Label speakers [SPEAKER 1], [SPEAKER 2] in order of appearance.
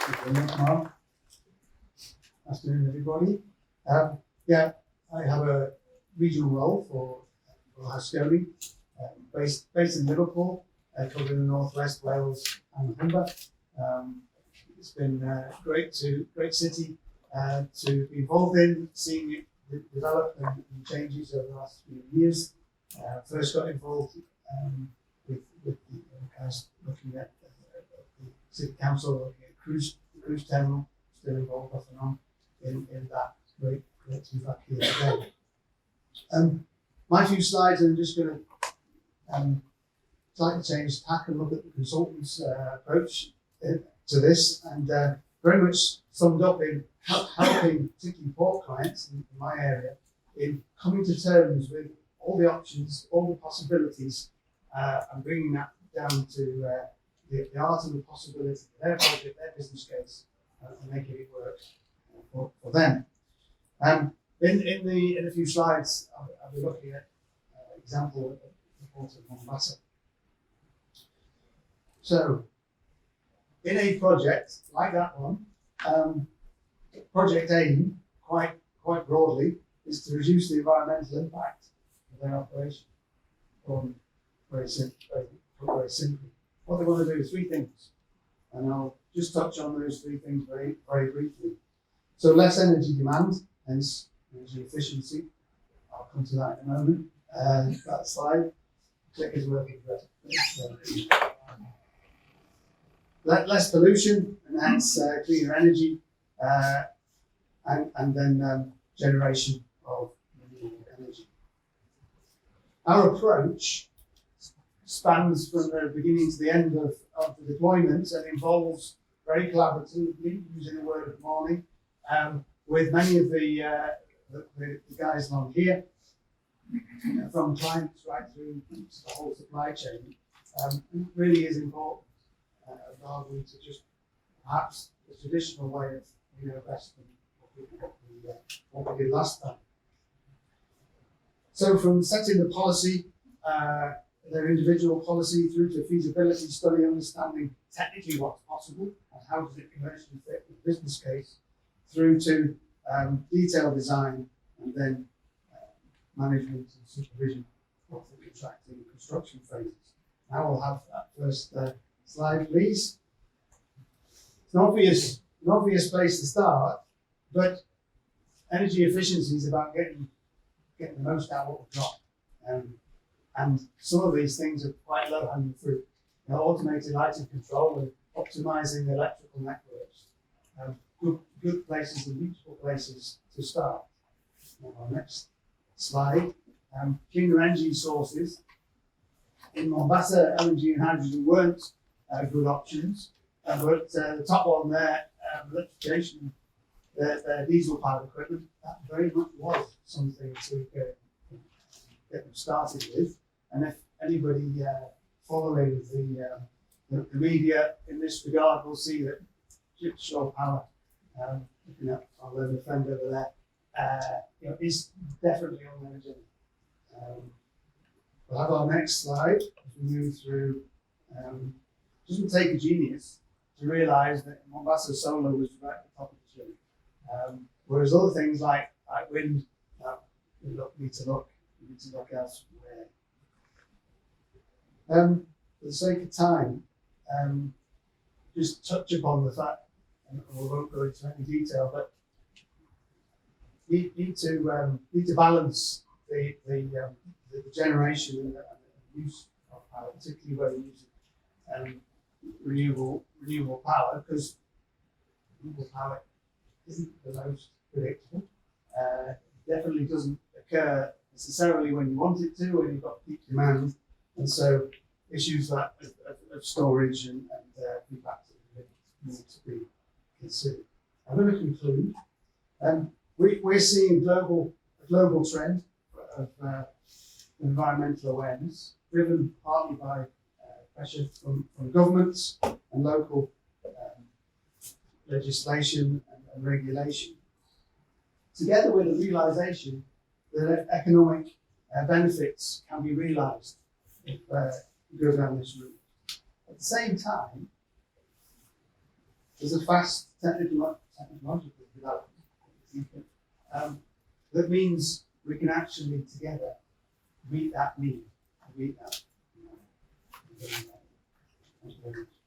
[SPEAKER 1] Mark. Afternoon, everybody. Yeah, I have a regional role for Haskoning, based in Liverpool, covering the Northwest, Wales and Humber. It's been great city to be involved in, seeing it develop and changes over the last few years. First got involved with the guys looking at the city council, looking at the cruise terminal, still involved off and on in that. Great to be back here today. My few slides, I'm just going to slightly change tack and look at the consultant's approach to this, and very much summed up in helping particularly port clients in my area in coming to terms with all the options, all the possibilities, and bringing that down to the art and the possibility of their project, their business case, and making it work for them. In a few slides, I'll be looking at example of the port of Mombasa. So, in a project like that one, project aim, quite broadly, is to reduce the environmental impact of their operation. Very simply, what they want to do is three things, and I'll just touch on those three things very briefly. So, less energy demand, hence energy efficiency. I'll come to that in a moment. That slide, click is working great. Less pollution, and hence cleaner energy, and then generation of renewable energy. Our approach spans from the beginning to the end of the deployment and involves very collaboratively, using the word of morning, with many of the guys along here, from clients right through to the whole supply chain. It really is important, rather than to just perhaps the traditional way of best than what we did last time. So from setting the policy, their individual policy, through to feasibility study, understanding technically what's possible and how does it commercially fit with the business case, through to detailed design, and then management and supervision of the contracting and construction phases. Now we'll have that first slide, please. It's an obvious place to start, but energy efficiency is about getting the most out of what we've got. And some of these things are quite low-hanging fruit. Automated lighting control and optimizing the electrical networks. Good places and useful places to start. Our next slide. Cleaner energy sources. In Mombasa, LNG and hydrogen weren't good options, but the top one there, electrification, the diesel-powered equipment, that very much was something to get them started with. And if anybody following the media in this regard will see that shore power, looking at our learned friend over there, is definitely on their agenda. We'll have our next slide as we move through. It doesn't take a genius to realise that Mombasa solar was right at the top of the tree. Whereas other things like wind, we need to look elsewhere. For the sake of time, just touch upon the fact, and we won't go into any detail, but need to balance the generation and the use of power, particularly where we're using renewable power, because renewable power isn't the most predictable. Definitely doesn't occur necessarily when you want it to, when you've got peak demand, and so issues like of storage and feedback need to be considered. I'm going to conclude. We're seeing a global trend of environmental awareness, driven partly by pressure from governments and local legislation and regulation, together with the realisation that economic benefits can be realised if you go down this route. At the same time, There's a fast technological development that means we can actually together meet that need, meet that. Thank you very much.